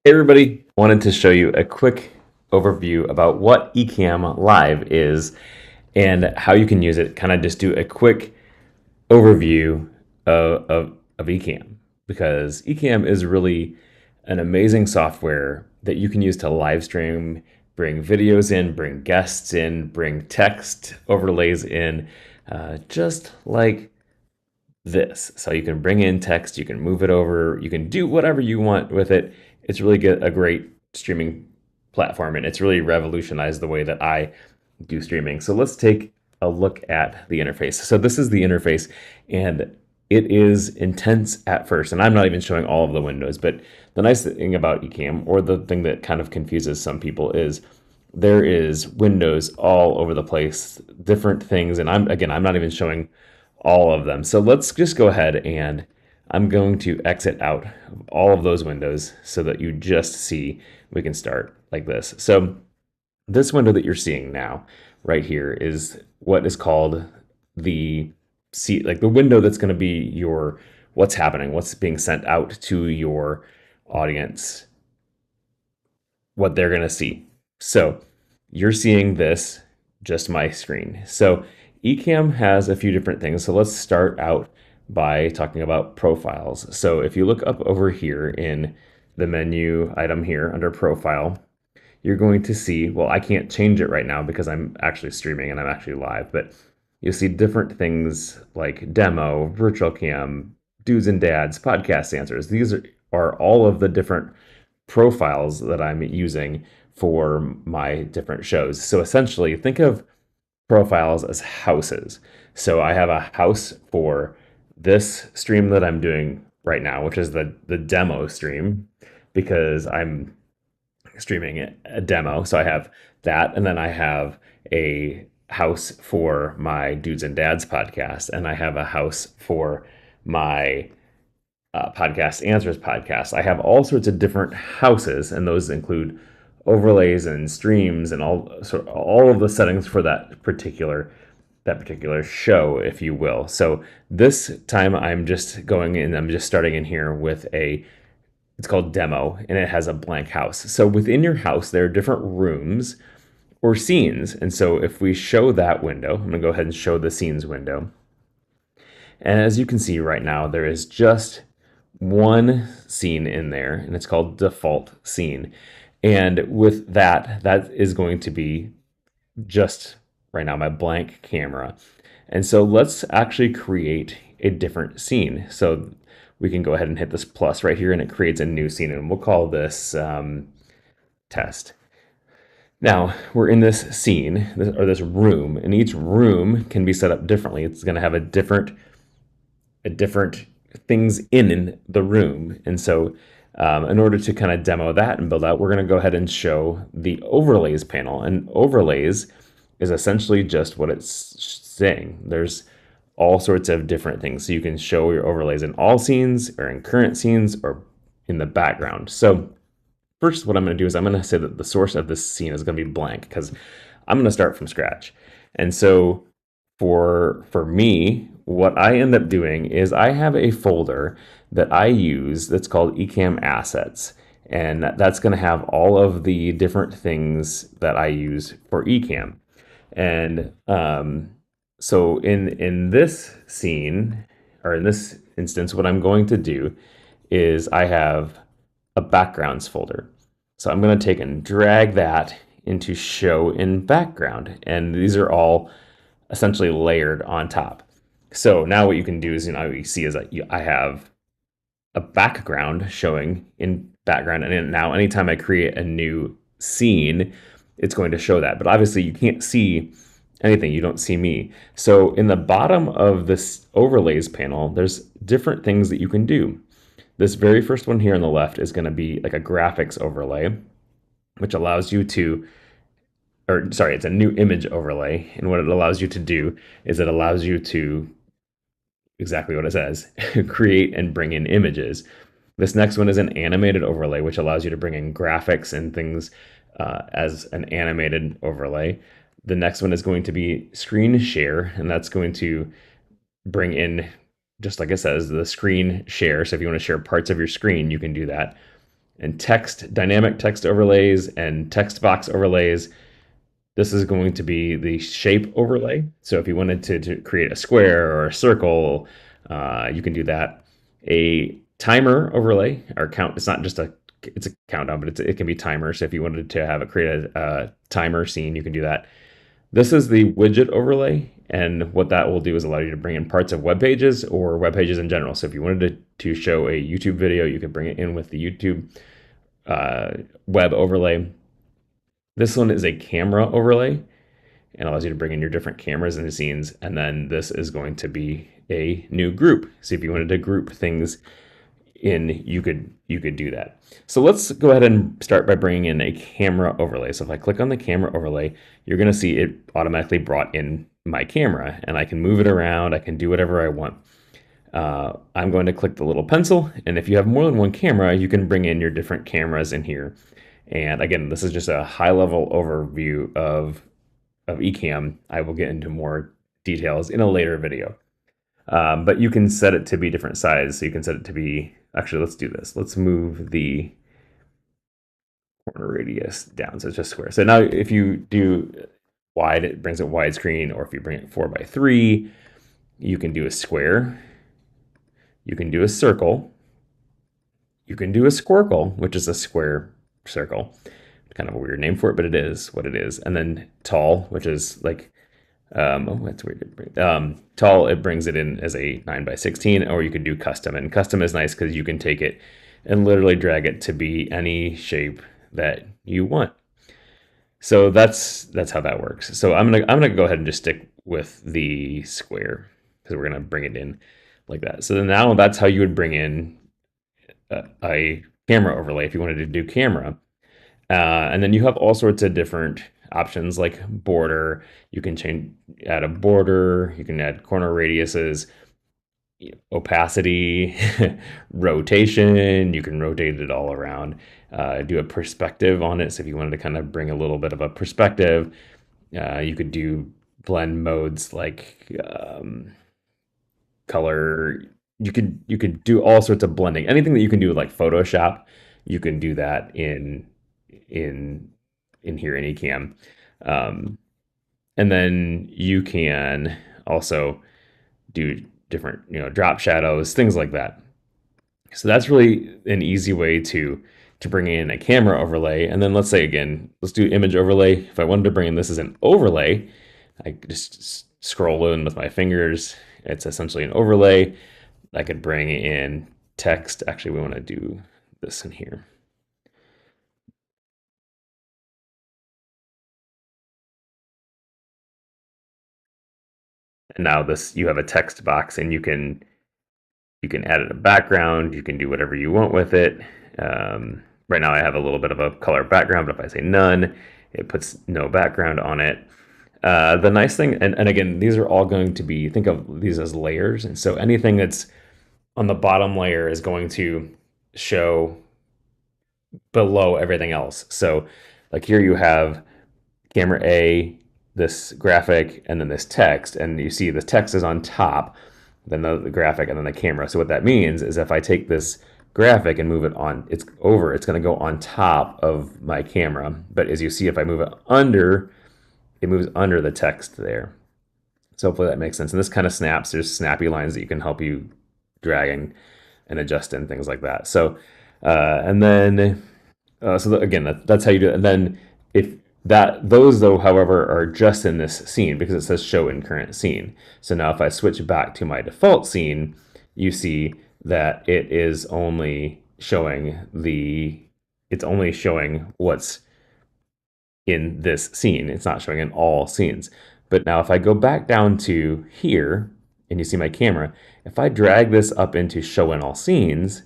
Hey everybody, wanted to show you a quick overview about what ECamm Live is and how you can use it. Kind of just do a quick overview of ECamm because ECamm is really an amazing software that you can use to live stream, bring videos in, bring guests in, bring text overlays in, just like this. So you can bring in text, you can move it over, you can do whatever you want with it. It's really a great streaming platform, and it's really revolutionized the way that I do streaming. So let's take a look at the interface. So this is the interface, and it is intense at first, and I'm not even showing all of the windows, but the nice thing about eCamm, or the thing that kind of confuses some people, is there is windows all over the place, different things, and I'm not even showing all of them. So let's just go ahead, and I'm going to exit out of all of those windows so that you just see. We can start like this. So this window that you're seeing now right here is what is called the like the window that's going to be your what's happening, what's being sent out to your audience, what they're going to see. So you're seeing this, just my screen. So eCamm has a few different things. So let's start out by talking about profiles. So if you look up over here in the menu item here under profile, you're going to see, well, I can't change it right now because I'm actually streaming and I'm actually live, but you'll see different things like demo, virtual cam, dudes and dads, podcast answers. These are all of the different profiles that I'm using for my different shows. So essentially, think of profiles as houses. So I have a house for this stream that I'm doing right now, which is the demo stream, because I'm streaming a demo. So I have that, and then I have a house for my Dudes and Dads podcast, and I have a house for my podcast answers podcast. I have all sorts of different houses, and those include overlays and streams and all of the settings for that particular show, if you will. So this time I'm just going in, I'm just starting in here with it's called demo, and it has a blank house. So within your house, there are different rooms or scenes. And so if we show that window, I'm gonna go ahead and show the scenes window. And as you can see right now, there is just one scene in there, and it's called default scene. And with that, that is going to be just right now my blank camera. And so let's actually create a different scene. So we can go ahead and hit this plus right here, and it creates a new scene, and we'll call this test. Now we're in this scene, or this room, and each room can be set up differently. It's going to have a different things in the room. And so in order to kind of demo that and build out, we're going to go ahead and show the overlays panel. And overlays is essentially just what it's saying. There's all sorts of different things. So you can show your overlays in all scenes, or in current scenes, or in the background. So first, what I'm going to do is I'm going to say that the source of this scene is going to be blank, because I'm going to start from scratch. And so for me, what I end up doing is I have a folder that I use that's called ECamm Assets. And that's going to have all of the different things that I use for ECamm. And so in this scene, or in this instance, what I'm going to do is I have a backgrounds folder. So I'm going to take and drag that into show in background. And these are all essentially layered on top. So now what you can do is, what you see is that I have a background showing in background. And now anytime I create a new scene, it's going to show that. But obviously you can't see anything. You don't see me. So in the bottom of this overlays panel, there's different things that you can do. This very first one here on the left is going to be like a graphics overlay, which allows you to, or sorry, it's a new image overlay. And what it allows you to do is it allows you to, exactly what it says, create and bring in images. This next one is an animated overlay, which allows you to bring in graphics and things as an animated overlay. The next one is going to be screen share, and that's going to bring in, just like it says, the screen share. So if you want to share parts of your screen, you can do that. and text, dynamic text overlays and text box overlays. This is going to be the shape overlay. So if you wanted to create a square or a circle, you can do that. A timer overlay or count. It's not just it's a countdown, but it can be timer. So if you wanted to have it create a timer scene, you can do that. This is the widget overlay, and what that will do is allow you to bring in parts of web pages or web pages in general. So if you wanted to show a YouTube video, you could bring it in with the YouTube web overlay. This one is a camera overlay and allows you to bring in your different cameras into scenes. And then this is going to be a new group. So if you wanted to group things in, you could do that. So let's go ahead and start by bringing in a camera overlay. So if I click on the camera overlay, you're going to see it automatically brought in my camera, and I can move it around. I can do whatever I want. I'm going to click the little pencil, and if you have more than one camera, you can bring in your different cameras in here. And again, this is just a high-level overview of ECamm. I will get into more details in a later video. But you can set it to be different size. So you can set it to be, actually, let's do this. Let's move the corner radius down so it's just square. So now if you do wide, it brings it widescreen, or if you bring it 4:3, you can do a square. You can do a circle. You can do a squircle, which is a square circle. Kind of a weird name for it, but it is what it is. And then tall, which is like, oh, that's weird. Tall, it brings it in as a 9:16, or you could do custom. And custom is nice because you can take it and literally drag it to be any shape that you want. So that's how that works. So I'm gonna go ahead and just stick with the square because we're gonna bring it in like that. So then now that's how you would bring in a camera overlay if you wanted to do camera. And then you have all sorts of different options like border. You can add a border. You can add corner radiuses, opacity, rotation. You can rotate it all around. Do a perspective on it. So if you wanted to kind of bring a little bit of a perspective, you could do blend modes like color. You could do all sorts of blending. Anything that you can do with like Photoshop, you can do that in here in ECamm. And then you can also do different, drop shadows, things like that. So that's really an easy way to bring in a camera overlay. And then let's say again, let's do image overlay. If I wanted to bring in this as an overlay, I could just scroll in with my fingers. It's essentially an overlay. I could bring in text. Actually, we want to do this in here. And now you have a text box, and you can add it a background. You can do whatever you want with it. Right now I have a little bit of a color background, but if I say none, it puts no background on it. The nice thing, and again, these are all going to be, think of these as layers. And so anything that's on the bottom layer is going to show below everything else. So like here you have camera A, this graphic, and then this text, and you see the text is on top, then the graphic, and then the camera. So what that means is if I take this graphic and move it on, it's going to go on top of my camera. But as you see, if I move it under, it moves under the text there. So hopefully that makes sense. And this kind of snaps. There's snappy lines that you can help you dragging and adjust and things like that. So and then again, that's how you do it. And then if those though, however, are just in this scene because it says show in current scene. So now if I switch back to my default scene, you see that it is only showing what's in this scene. It's not showing in all scenes. But now if I go back down to here and you see my camera, if I drag this up into show in all scenes,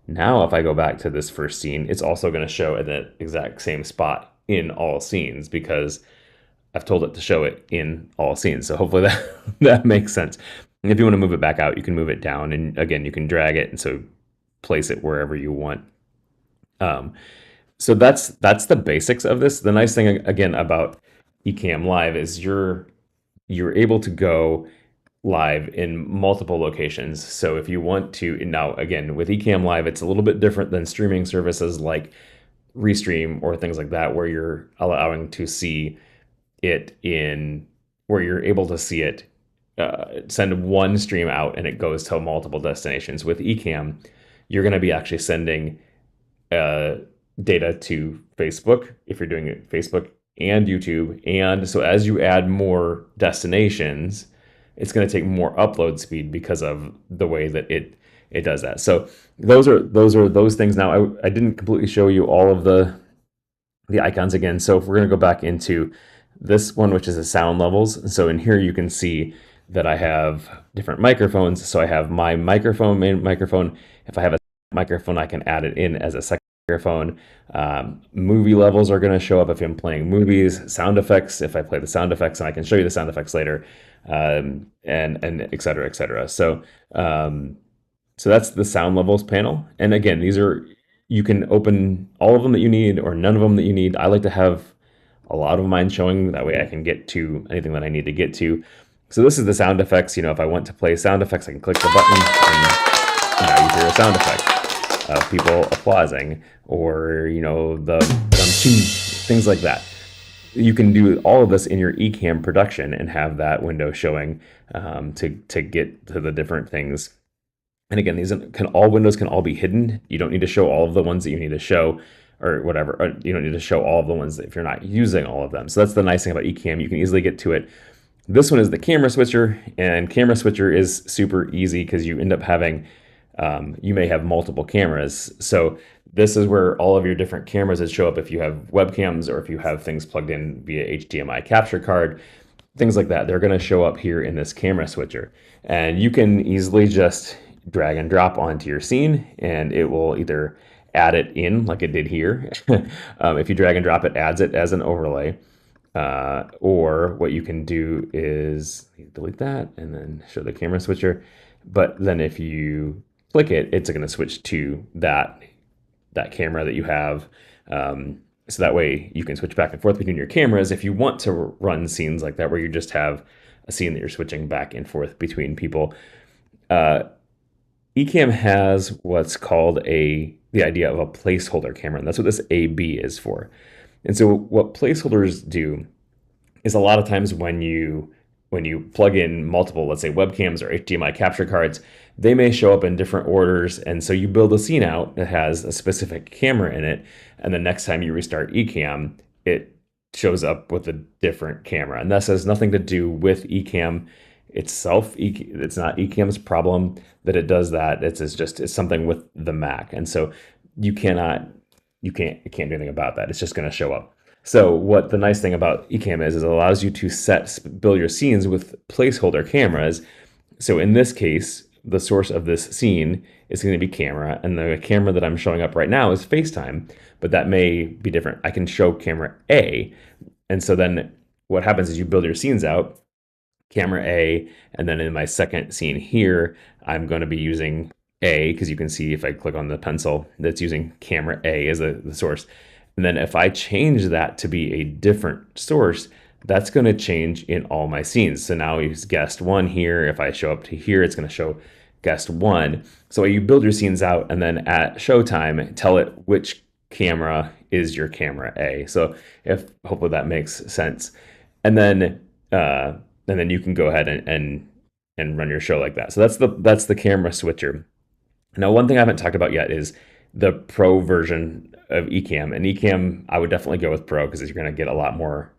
now if I go back to this first scene, it's also going to show at the exact same spot in all scenes because I've told it to show it in all scenes. So hopefully that makes sense. And if you want to move it back out, you can move it down. And again, you can drag it and so place it wherever you want. So that's the basics of this. The nice thing again about ECamm Live is you're able to go live in multiple locations. So if you want to, now again, with ECamm Live, it's a little bit different than streaming services like Restream or things like that, where you're allowing to see it in, where you're able to see it, send one stream out and it goes to multiple destinations. With ECamm, you're going to be actually sending uh, data to Facebook if you're doing it Facebook and YouTube. And so as you add more destinations, it's going to take more upload speed because of the way that it does that. So those are those things. Now I didn't completely show you all of the icons again. So if we're going to go back into this one, which is the sound levels. And so in here you can see that I have different microphones. So I have my microphone, main microphone. If I have a microphone, I can add it in as a second microphone. Movie levels are going to show up if I'm playing movies. Sound effects, if I play the sound effects, and I can show you the sound effects later, and et cetera, et cetera. So that's the sound levels panel. And again, these are, you can open all of them that you need or none of them that you need. I like to have a lot of mine showing, that way I can get to anything that I need to get to. So this is the sound effects. If I want to play sound effects, I can click the button and now you hear a sound effect of people applauding, or the things like that. You can do all of this in your ECamm production and have that window showing, to get to the different things. And again, all windows can all be hidden. You don't need to show all of the ones that you need to show, or whatever. Or you don't need to show all of the ones if you're not using all of them. So that's the nice thing about ECamm. You can easily get to it. This one is the camera switcher, and camera switcher is super easy because you end up having, you may have multiple cameras. So this is where all of your different cameras that show up if you have webcams or if you have things plugged in via HDMI capture card, things like that. They're going to show up here in this camera switcher. And you can easily just drag and drop onto your scene, and it will either add it in like it did here. If you drag and drop it, adds it as an overlay. Or what you can do is delete that and then show the camera switcher. But then if you click it, it's going to switch to that camera that you have. So that way you can switch back and forth between your cameras if you want to run scenes like that, where you just have a scene that you're switching back and forth between people. ECamm has what's called the idea of a placeholder camera, and that's what this AB is for. And so what placeholders do is, a lot of times when you plug in multiple, let's say webcams or HDMI capture cards, they may show up in different orders. And so you build a scene out that has a specific camera in it, and the next time you restart ECamm, it shows up with a different camera. And this has nothing to do with ECamm itself. It's not ECamm's problem that it does that. It's something with the Mac. And so you can't do anything about that. It's just going to show up. So what the nice thing about ECamm is it allows you to build your scenes with placeholder cameras. So in this case, the source of this scene is going to be camera, and the camera that I'm showing up right now is FaceTime, but that may be different. I can show camera A, and so then what happens is you build your scenes out, camera A, and then in my second scene here, I'm going to be using A, because you can see if I click on the pencil, that's using camera A as the source. And then if I change that to be a different source, that's going to change in all my scenes. So now it's guest one here. If I show up to here, it's going to show guest one. So you build your scenes out, and then at showtime, tell it which camera is your camera A. So hopefully that makes sense. And then you can go ahead and run your show like that. So that's the camera switcher. Now, one thing I haven't talked about yet is the Pro version of ECamm. And ECamm, I would definitely go with Pro because you're going to get a lot more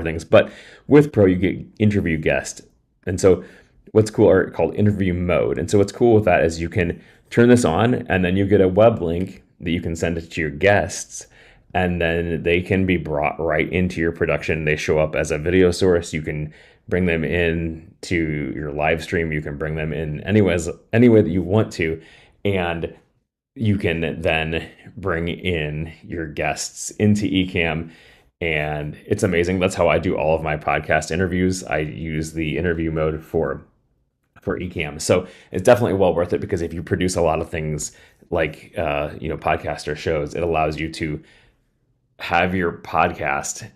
things. But with Pro, you get interview guest. And so what's cool are called interview mode. And so what's cool with that is you can turn this on, and then you get a web link that you can send it to your guests, and then they can be brought right into your production. They show up as a video source. You can bring them in to your live stream. You can bring them in any way that you want to. And you can then bring in your guests into ECamm, and it's amazing. That's how I do all of my podcast interviews. I use the interview mode for ECamm. So it's definitely well worth it, because if you produce a lot of things like podcaster shows, it allows you to have your podcast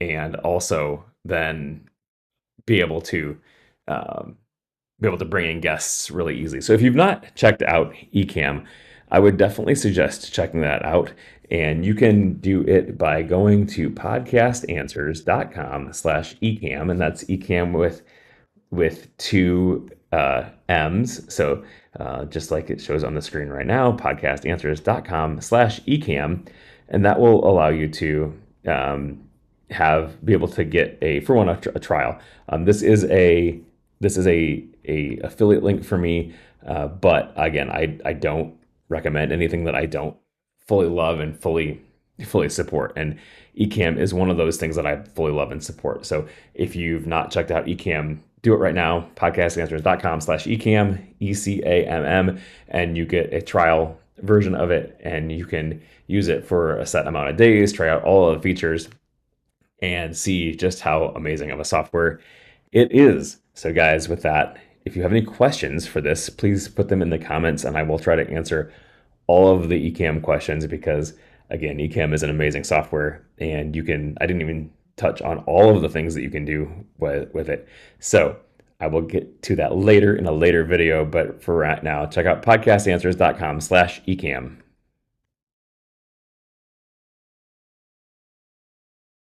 and also then be able to be able to bring in guests really easily. So if you've not checked out ECamm, I would definitely suggest checking that out. And you can do it by going to podcastanswers.com/eCamm, and that's eCamm with two M's. So just like it shows on the screen right now, podcastanswers.com/eCamm, and that will allow you to be able to get a trial. This is a affiliate link for me, but again, I don't recommend anything that I don't fully love and fully support. And ECamm is one of those things that I fully love and support. So if you've not checked out ECamm, do it right now. Podcastanswers.com/eCamm, ECamm, and you get a trial version of it, and you can use it for a set amount of days, try out all of the features, and see just how amazing of a software it is. So guys, with that, if you have any questions for this, please put them in the comments and I will try to answer all of the ECamm questions, because again, ECamm is an amazing software, and I didn't even touch on all of the things that you can do with it. So I will get to that later in a later video, but for right now, check out podcastanswers.com/eCamm.